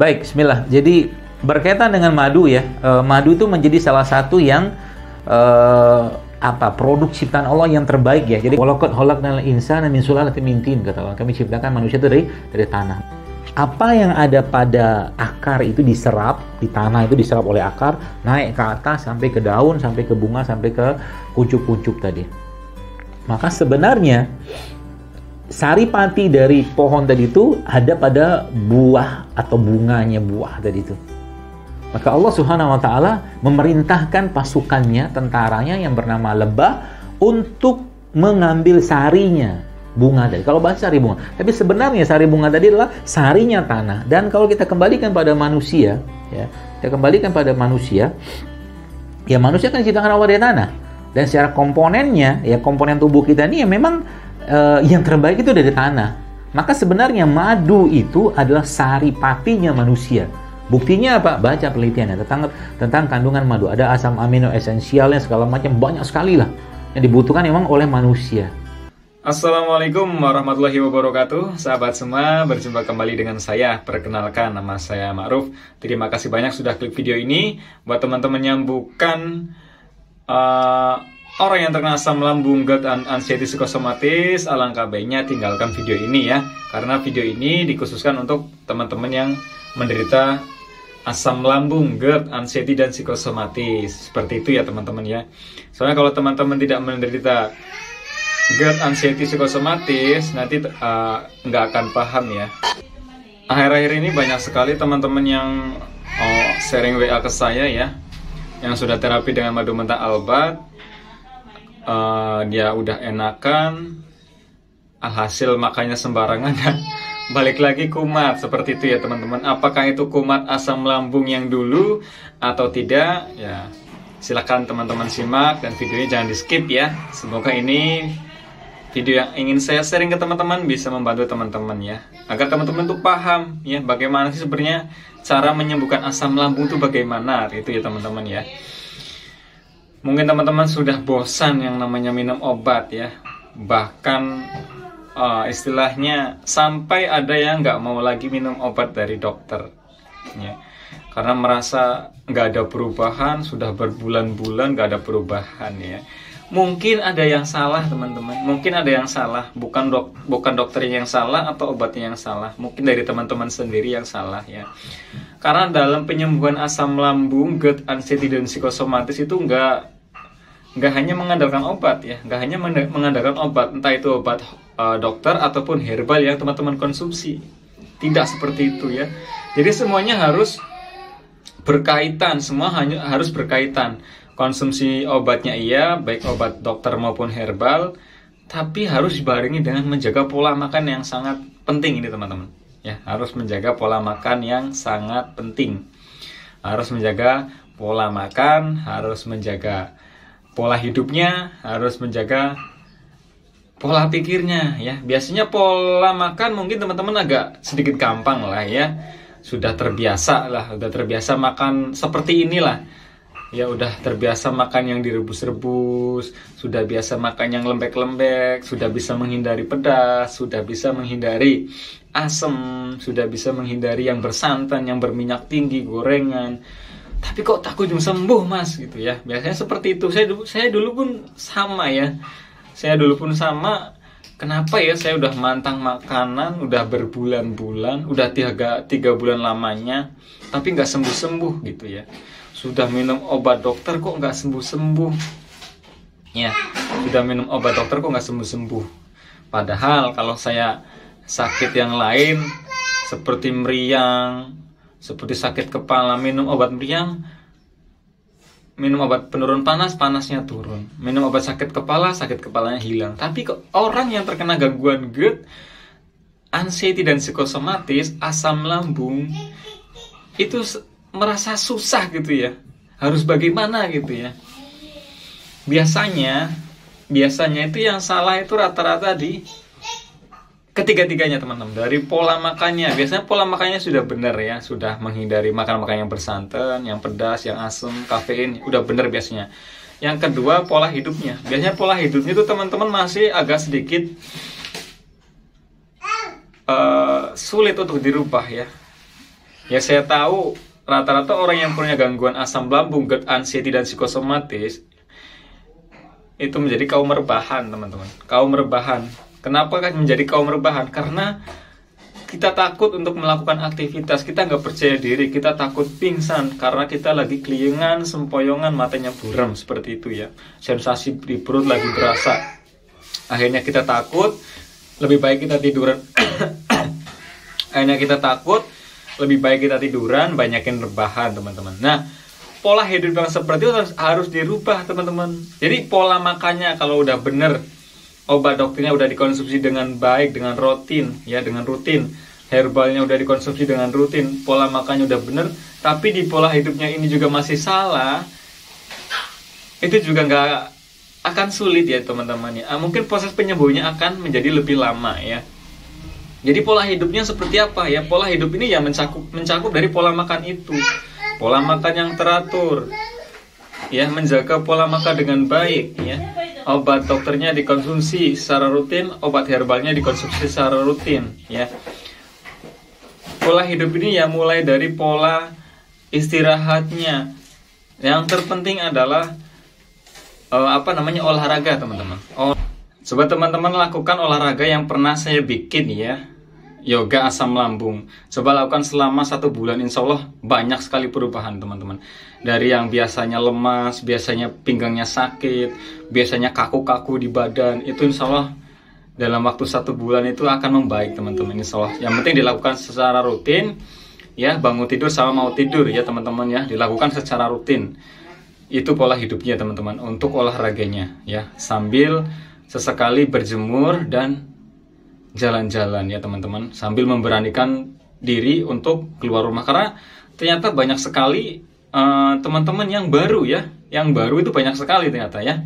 Baik, bismillah. Jadi berkaitan dengan madu ya, madu itu menjadi salah satu yang produk ciptaan Allah yang terbaik ya. Jadi walaqad khalaqnal insana min sulalatin min tin, kata Allah. Kami ciptakan manusia itu dari tanah. Apa yang ada pada akar itu diserap di tanah, itu diserap oleh akar, naik ke atas sampai ke daun, sampai ke bunga, sampai ke kuncup-kuncup tadi. Maka sebenarnya saripati dari pohon tadi itu ada pada buah atau bunganya buah tadi itu. Maka Allah Subhanahu wa taala memerintahkan pasukannya, tentaranya yang bernama lebah untuk mengambil sarinya bunga tadi. Kalau bahasa sari bunga, tapi sebenarnya sari bunga tadi adalah sarinya tanah. Dan kalau kita kembalikan pada manusia, ya, ya manusia kan diciptakan Allah dari tanah. Dan secara komponennya, ya komponen tubuh kita ini ya memang yang terbaik itu dari tanah. Maka sebenarnya madu itu adalah saripatinya manusia. Buktinya apa? Baca penelitiannya tentang kandungan madu. Ada asam amino esensialnya segala macam, banyak sekali lah yang dibutuhkan memang oleh manusia. Assalamualaikum warahmatullahi wabarakatuh. Sahabat semua, berjumpa kembali dengan saya. Perkenalkan, nama saya Ma'ruf. Terima kasih banyak sudah klik video ini. Buat teman-teman yang bukan orang yang terkena asam lambung, GERD, anxiety psikosomatis, alangkah baiknya tinggalkan video ini ya. Karena video ini dikhususkan untuk teman-teman yang menderita asam lambung, GERD, anxiety, dan psikosomatis. Seperti itu ya teman-teman ya. Soalnya kalau teman-teman tidak menderita GERD, anxiety, psikosomatis, nanti nggak akan paham ya. Akhir-akhir ini banyak sekali teman-teman yang sharing WA ke saya ya, yang sudah terapi dengan madu mentah Albat. Dia udah enakan, alhasil makannya sembarangan dan balik lagi kumat. Seperti itu ya teman-teman. Apakah itu kumat asam lambung yang dulu atau tidak? Ya, silakan teman-teman simak dan videonya jangan di skip ya. Semoga ini video yang ingin saya sharing ke teman-teman bisa membantu teman-teman ya, agar teman-teman tuh paham ya bagaimana sih sebenarnya cara menyembuhkan asam lambung itu bagaimana. Itu ya teman-teman ya. Mungkin teman-teman sudah bosan yang namanya minum obat ya. Bahkan istilahnya sampai ada yang nggak mau lagi minum obat dari dokter ya. Karena merasa nggak ada perubahan, sudah berbulan-bulan nggak ada perubahan ya. Mungkin ada yang salah teman-teman. Mungkin ada yang salah. Bukan dokternya yang salah atau obatnya yang salah. Mungkin dari teman-teman sendiri yang salah ya. Karena dalam penyembuhan asam lambung, GERD, anxiety, dan psikosomatis itu nggak hanya mengandalkan obat ya, nggak hanya mengandalkan obat, entah itu obat dokter ataupun herbal yang teman-teman konsumsi. Tidak seperti itu ya. Jadi semuanya harus berkaitan, harus berkaitan. Konsumsi obatnya iya, baik obat dokter maupun herbal, tapi harus dibarengi dengan menjaga pola makan yang sangat penting ini teman-teman. Ya, harus menjaga pola makan yang sangat penting. Harus menjaga pola makan, harus menjaga pola hidupnya, harus menjaga pola pikirnya ya. Biasanya pola makan mungkin teman-teman agak sedikit gampang lah ya. Sudah terbiasa makan seperti inilah. Ya udah terbiasa makan yang direbus-rebus, sudah biasa makan yang lembek-lembek, sudah bisa menghindari pedas, sudah bisa menghindari asam, sudah bisa menghindari yang bersantan, yang berminyak tinggi, gorengan. Tapi kok takut sembuh mas gitu ya. Biasanya seperti itu. Saya dulu pun sama ya. Kenapa ya saya udah mantang makanan, udah berbulan-bulan, udah 3 bulan lamanya, tapi nggak sembuh-sembuh gitu ya. Sudah minum obat dokter kok nggak sembuh-sembuh. Ya, sudah minum obat dokter kok nggak sembuh-sembuh. Padahal kalau saya sakit yang lain seperti meriang, seperti sakit kepala, minum obat meriang, minum obat penurun panas, panasnya turun. Minum obat sakit kepala, sakit kepalanya hilang. Tapi kok orang yang terkena gangguan GERD, anxiety dan psikosomatis, asam lambung, itu merasa susah gitu ya. Harus bagaimana gitu ya. Biasanya itu yang salah itu rata-rata di ketiga-tiganya teman-teman. Dari pola makannya, biasanya pola makannya sudah benar ya, sudah menghindari makan-makan yang bersantan, yang pedas, yang asam, kafein, udah benar biasanya. Yang kedua, pola hidupnya. Biasanya pola hidupnya itu teman-teman masih agak sedikit sulit untuk dirubah ya. Ya saya tahu rata-rata orang yang punya gangguan asam lambung, GERD, anxiety, dan psikosomatis itu menjadi kaum rebahan, teman-teman. Kaum rebahan. Kenapa kan menjadi kaum rebahan? Karena kita takut untuk melakukan aktivitas, kita nggak percaya diri, kita takut pingsan karena kita lagi keliengan, sempoyongan, matanya buram, seperti itu ya. Sensasi di perut lagi berasa. Akhirnya kita takut, lebih baik kita tiduran. Akhirnya kita takut, lebih baik kita tiduran, banyakin rebahan, teman-teman. Nah, pola hidup yang seperti itu harus dirubah, teman-teman. Jadi pola makannya kalau udah bener, obat dokternya udah dikonsumsi dengan baik, dengan rutin, ya, dengan rutin. Herbalnya udah dikonsumsi dengan rutin, pola makannya udah bener, tapi di pola hidupnya ini juga masih salah, itu juga nggak akan sulit ya, teman-teman ya. Mungkin proses penyembuhannya akan menjadi lebih lama ya. Jadi pola hidupnya seperti apa ya? Pola hidup ini ya mencakup dari pola makan itu. Pola makan yang teratur. Ya, menjaga pola makan dengan baik ya. Obat dokternya dikonsumsi secara rutin, obat herbalnya dikonsumsi secara rutin ya. Pola hidup ini ya mulai dari pola istirahatnya. Yang terpenting adalah olahraga, teman-teman. Coba teman-teman lakukan olahraga yang pernah saya bikin ya. Yoga asam lambung. Coba lakukan selama 1 bulan, insya Allah banyak sekali perubahan, teman-teman. Dari yang biasanya lemas, biasanya pinggangnya sakit, biasanya kaku-kaku di badan, itu insya Allah dalam waktu 1 bulan itu akan membaik, teman-teman, insya Allah. Yang penting dilakukan secara rutin ya, bangun tidur sama mau tidur ya, teman-teman ya, dilakukan secara rutin. Itu pola hidupnya, teman-teman, untuk olahraganya ya, sambil sesekali berjemur dan jalan-jalan ya, teman-teman, sambil memberanikan diri untuk keluar rumah, karena ternyata banyak sekali teman-teman yang baru ya, yang baru itu banyak sekali ternyata ya,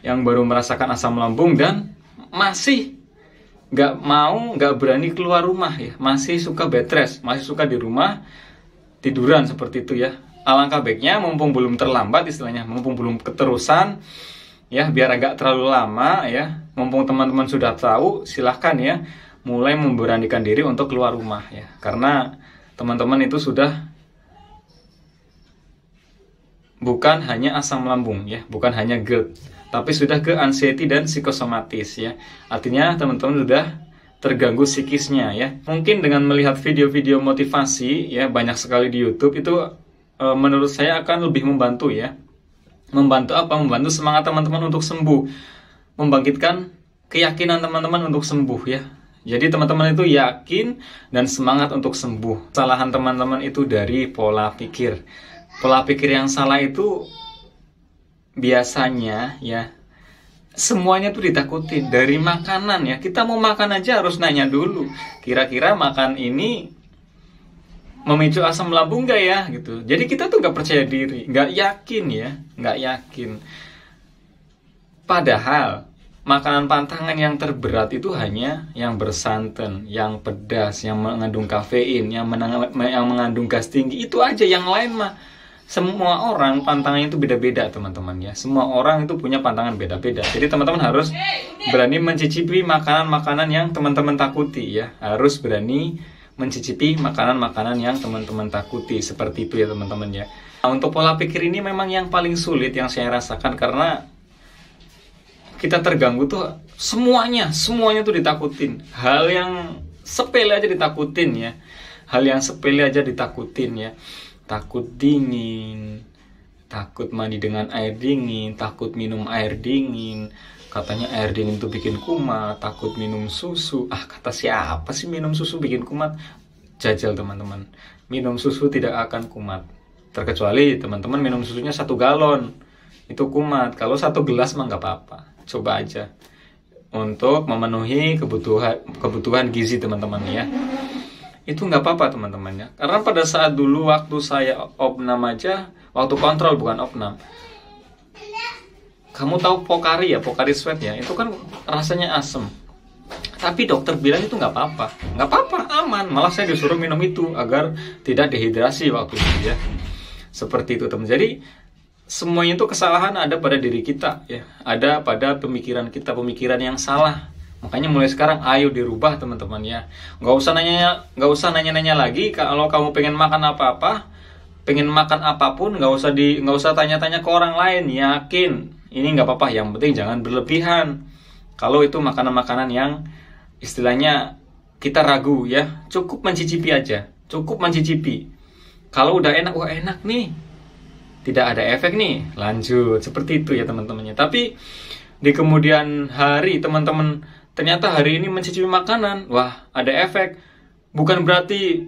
yang baru merasakan asam lambung dan masih nggak berani keluar rumah ya, masih suka bed rest, masih suka di rumah tiduran seperti itu ya. Alangkah baiknya, mumpung belum terlambat istilahnya, mumpung belum keterusan ya, biar agak terlalu lama ya, mumpung teman-teman sudah tahu, silahkan ya mulai memberanikan diri untuk keluar rumah ya, karena teman-teman itu sudah bukan hanya asam lambung ya, bukan hanya GERD, tapi sudah ke anxiety dan psikosomatis ya. Artinya teman-teman sudah terganggu psikisnya ya. Mungkin dengan melihat video-video motivasi ya, banyak sekali di YouTube, itu menurut saya akan lebih membantu ya. Membantu apa? Membantu semangat teman-teman untuk sembuh, membangkitkan keyakinan teman-teman untuk sembuh ya. Jadi teman-teman itu yakin dan semangat untuk sembuh. Kesalahan teman-teman itu dari pola pikir. Pola pikir yang salah itu biasanya ya, semuanya tuh ditakutin. Dari makanan ya, kita mau makan aja harus nanya dulu, kira-kira makan ini memicu asam lambung nggak ya gitu. Jadi kita tuh nggak percaya diri, nggak yakin ya, nggak yakin. Padahal makanan pantangan yang terberat itu hanya yang bersantan, yang pedas, yang mengandung kafein, yang mengandung gas tinggi, itu aja. Yang lain mah semua orang pantangannya itu beda-beda, teman-teman ya. Semua orang itu punya pantangan beda-beda. Jadi teman-teman harus berani mencicipi makanan-makanan yang teman-teman takuti ya. Harus berani mencicipi makanan-makanan yang teman-teman takuti. Seperti itu ya, teman-teman ya. Nah, untuk pola pikir ini memang yang paling sulit yang saya rasakan, karena kita terganggu tuh semuanya tuh ditakutin. Hal yang sepele aja ditakutin ya. Hal yang sepele aja ditakutin ya. Takut dingin, takut mandi dengan air dingin, takut minum air dingin, katanya air dingin itu bikin kumat, takut minum susu. Kata siapa sih minum susu bikin kumat? Jajal teman-teman, minum susu tidak akan kumat, terkecuali teman-teman minum susunya 1 galon, itu kumat. Kalau 1 gelas mah nggak apa-apa, coba aja untuk memenuhi kebutuhan gizi teman-teman ya. Itu nggak apa-apa teman-teman ya. Karena pada saat dulu waktu saya opnam aja, waktu kontrol bukan opnam, kamu tahu Pocari ya, Pocari Sweat ya, itu kan rasanya asem. Tapi dokter bilang itu nggak apa-apa, aman. Malah saya disuruh minum itu agar tidak dehidrasi waktu itu ya. Seperti itu teman. Jadi semuanya itu kesalahan ada pada diri kita ya, ada pada pemikiran kita, pemikiran yang salah, Makanya mulai sekarang ayo dirubah teman-teman ya. Nggak usah nanya-nanya lagi kalau kamu pengen makan apa-apa, pengen makan apapun, nggak usah tanya-tanya ke orang lain. Yakin ini nggak apa-apa, yang penting jangan berlebihan. Kalau itu makanan-makanan yang istilahnya kita ragu ya, cukup mencicipi aja, cukup mencicipi. Kalau udah enak, wah enak nih, tidak ada efek nih, lanjut. Seperti itu ya teman-temannya. Tapi di kemudian hari teman-teman ternyata hari ini mencicipi makanan, wah ada efek. Bukan berarti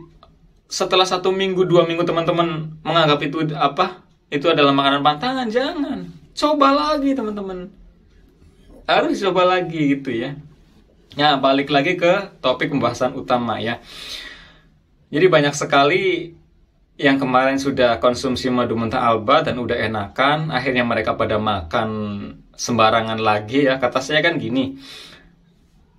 setelah 1 minggu, 2 minggu teman-teman menganggap itu apa? Itu adalah makanan pantangan, jangan. Coba lagi teman-teman. Harus coba lagi gitu ya. Nah, balik lagi ke topik pembahasan utama ya. Jadi banyak sekali yang kemarin sudah konsumsi madu mentah Alba dan udah enakan, akhirnya mereka pada makan sembarangan lagi ya. Kata saya kan gini,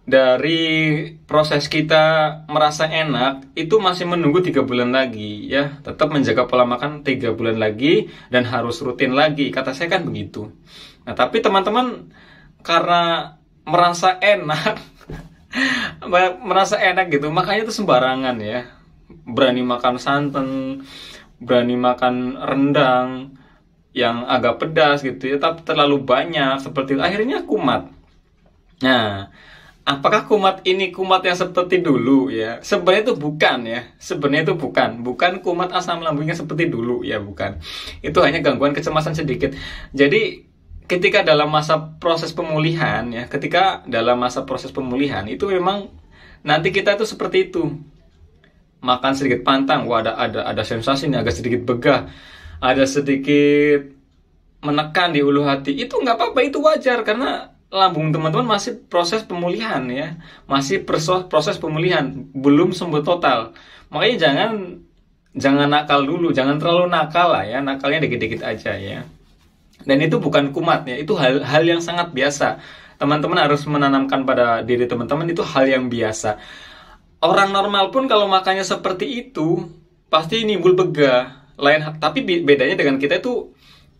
dari proses kita merasa enak itu masih menunggu 3 bulan lagi ya. Tetap menjaga pola makan 3 bulan lagi dan harus rutin lagi. Kata saya kan begitu. Nah, tapi teman-teman karena merasa enak merasa enak gitu, makanya itu sembarangan ya. Berani makan santan, berani makan rendang yang agak pedas gitu ya, tapi terlalu banyak seperti itu, akhirnya kumat. Nah, apakah kumat ini kumat yang seperti dulu ya? Sebenarnya itu bukan ya. Sebenarnya itu bukan kumat asam lambungnya seperti dulu ya, bukan. Itu hanya gangguan kecemasan sedikit. Jadi ketika dalam masa proses pemulihan ya, itu memang nanti kita itu seperti itu. Makan sedikit pantang, wah ada sensasi nih, agak sedikit begah, ada sedikit menekan di ulu hati. Itu nggak apa-apa, itu wajar karena lambung teman-teman masih proses pemulihan ya, masih proses pemulihan, belum sembuh total. Makanya jangan nakal dulu, jangan terlalu nakal lah ya, nakalnya dikit-dikit aja ya. Dan itu bukan kumat ya, itu hal yang sangat biasa. Teman-teman harus menanamkan pada diri teman-teman itu hal yang biasa. Orang normal pun kalau makannya seperti itu pasti nimbul begah. Tapi bedanya dengan kita itu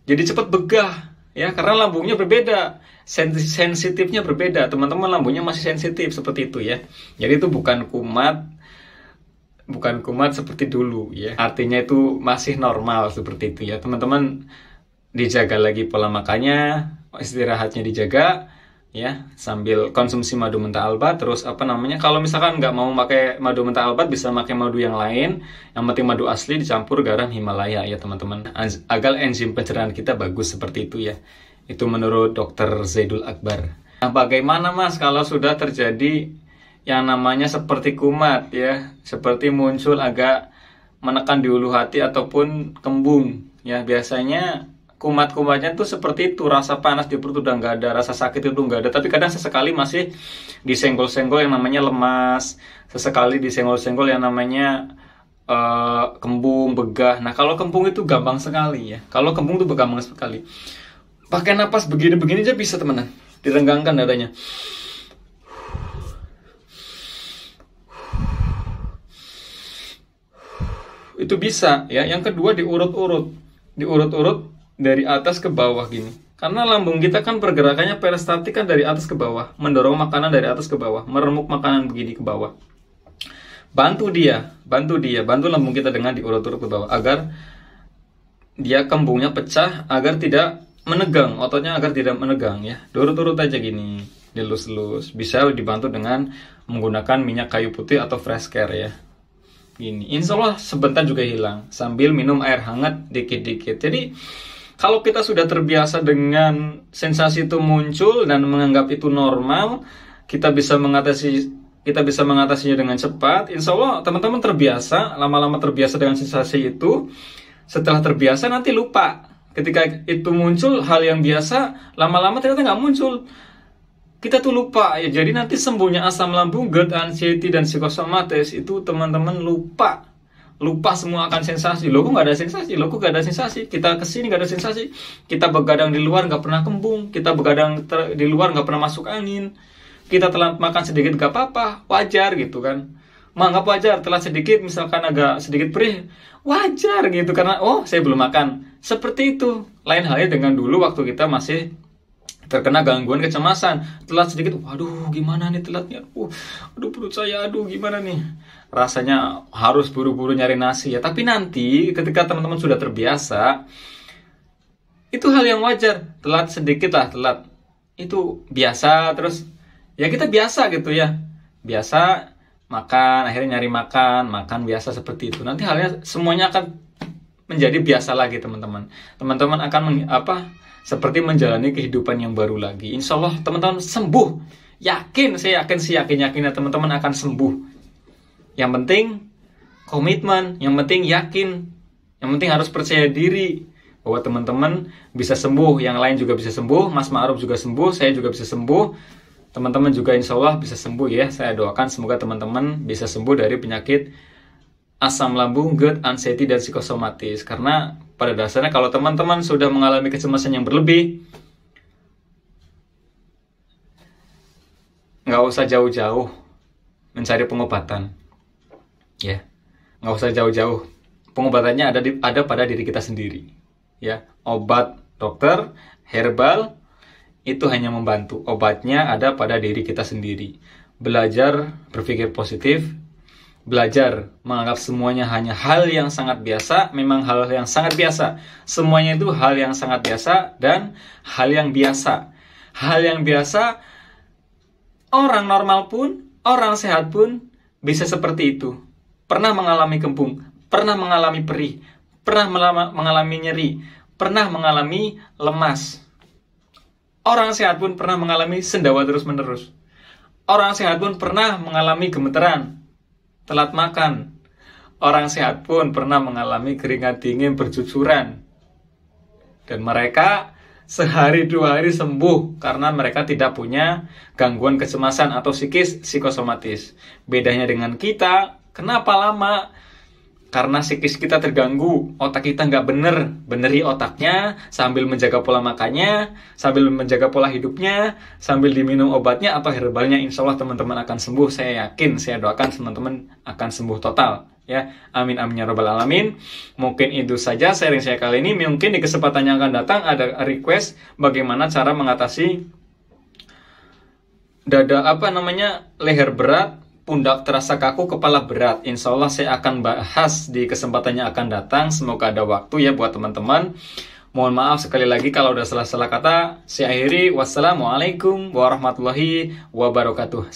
jadi cepat begah ya, karena lambungnya berbeda, sensitifnya berbeda. Teman-teman lambungnya masih sensitif seperti itu ya. Jadi itu bukan kumat seperti dulu ya. Artinya itu masih normal seperti itu ya. Teman-teman dijaga lagi pola makannya, istirahatnya dijaga ya, sambil konsumsi madu mentah Alba. Terus kalau misalkan nggak mau pakai madu mentah Alba, bisa pakai madu yang lain, yang penting madu asli dicampur garam Himalaya ya teman-teman, agar enzim pencernaan kita bagus seperti itu ya. Itu menurut Dr. Zaidul Akbar. Nah, bagaimana Mas kalau sudah terjadi yang namanya seperti kumat ya, seperti muncul agak menekan di ulu hati ataupun kembung ya? Biasanya kumat-kumatnya tuh seperti itu, rasa panas di perut udah nggak ada, rasa sakit itu nggak ada, tapi kadang sesekali masih disenggol-senggol yang namanya lemas, sesekali disenggol-senggol yang namanya kembung, begah. Nah, kalau kembung itu gampang sekali ya, pakai napas begini-begini aja bisa teman-teman, direnggangkan dadanya. Itu bisa ya. Yang kedua diurut-urut dari atas ke bawah gini. Karena lambung kita kan pergerakannya peristatik kan dari atas ke bawah, mendorong makanan dari atas ke bawah, meremuk makanan begini ke bawah. Bantu lambung kita dengan diurut-urut ke bawah agar dia kembungnya pecah, agar tidak menegang, ototnya agar tidak menegang ya. Diurut-urut aja gini, dilus-lus. Bisa dibantu dengan menggunakan minyak kayu putih atau fresh care ya. Gini, insya Allah sebentar juga hilang, sambil minum air hangat dikit-dikit. Jadi kalau kita sudah terbiasa dengan sensasi itu muncul dan menganggap itu normal, kita bisa mengatasinya dengan cepat. Insya Allah teman-teman terbiasa, lama-lama terbiasa dengan sensasi itu. Setelah terbiasa nanti lupa. Ketika itu muncul hal yang biasa, lama-lama ternyata nggak muncul. Kita tuh lupa ya. Jadi nanti sembuhnya asam lambung, GERD, anxiety, dan psikosomatis itu teman-teman lupa semua akan sensasi. Loh kok nggak ada sensasi? Kita kesini nggak ada sensasi. Kita begadang di luar nggak pernah kembung. Kita begadang di luar nggak pernah masuk angin. Kita telat makan sedikit nggak apa-apa, wajar gitu kan. Menganggap wajar, telat sedikit misalkan agak sedikit perih, wajar gitu karena saya belum makan. Seperti itu. Lain halnya dengan dulu waktu kita masih terkena gangguan kecemasan. Telat sedikit, waduh gimana nih telatnya, aduh perut saya, aduh gimana nih, rasanya harus buru-buru nyari nasi ya. Tapi nanti ketika teman-teman sudah terbiasa, itu hal yang wajar. Telat sedikit lah, telat itu biasa. Terus ya kita biasa gitu ya, biasa makan, akhirnya nyari makan biasa seperti itu. Nanti halnya semuanya akan menjadi biasa lagi teman-teman. Teman-teman akan seperti menjalani kehidupan yang baru lagi. Insya Allah teman-teman sembuh. Yakin, saya yakin sih, yakin-yakinnya teman-teman akan sembuh. Yang penting komitmen, yang penting yakin, yang penting harus percaya diri bahwa teman-teman bisa sembuh, yang lain juga bisa sembuh, Mas Ma'ruf juga sembuh, saya juga bisa sembuh. Teman-teman juga insya Allah bisa sembuh ya. Saya doakan semoga teman-teman bisa sembuh dari penyakit asam lambung, GERD, anxiety, dan psikosomatis. Karena pada dasarnya kalau teman-teman sudah mengalami kecemasan yang berlebih, nggak usah jauh-jauh mencari pengobatan. Ya, nggak usah jauh-jauh. Pengobatannya ada pada diri kita sendiri. Ya, obat dokter, herbal, itu hanya membantu. Obatnya ada pada diri kita sendiri. Belajar berpikir positif, belajar menganggap semuanya hanya hal yang sangat biasa. Memang hal yang sangat biasa. Semuanya itu hal yang sangat biasa dan hal yang biasa. Hal yang biasa, orang normal pun, orang sehat pun bisa seperti itu. Pernah mengalami kembung, pernah mengalami perih, pernah mengalami nyeri, pernah mengalami lemas. Orang sehat pun pernah mengalami sendawa terus-menerus. Orang sehat pun pernah mengalami gemeteran, telat makan. Orang sehat pun pernah mengalami keringat dingin bercucuran. Dan mereka sehari 2 hari sembuh karena mereka tidak punya gangguan kecemasan atau psikosomatis. Bedanya dengan kita, kenapa lama? Karena psikis kita terganggu, otak kita nggak beneri otaknya, sambil menjaga pola makannya, sambil menjaga pola hidupnya, sambil diminum obatnya atau herbalnya, insya Allah teman-teman akan sembuh. Saya yakin, saya doakan teman-teman akan sembuh total. Ya, amin amin ya rabbal alamin. Mungkin itu saja sharing saya kali ini. Mungkin di kesempatan yang akan datang ada request bagaimana cara mengatasi leher berat, pundak terasa kaku, kepala berat. Insya Allah saya akan bahas di kesempatan yang akan datang. Semoga ada waktu ya buat teman-teman. Mohon maaf sekali lagi kalau udah salah-salah kata. Saya akhiri. Wassalamualaikum warahmatullahi wabarakatuh.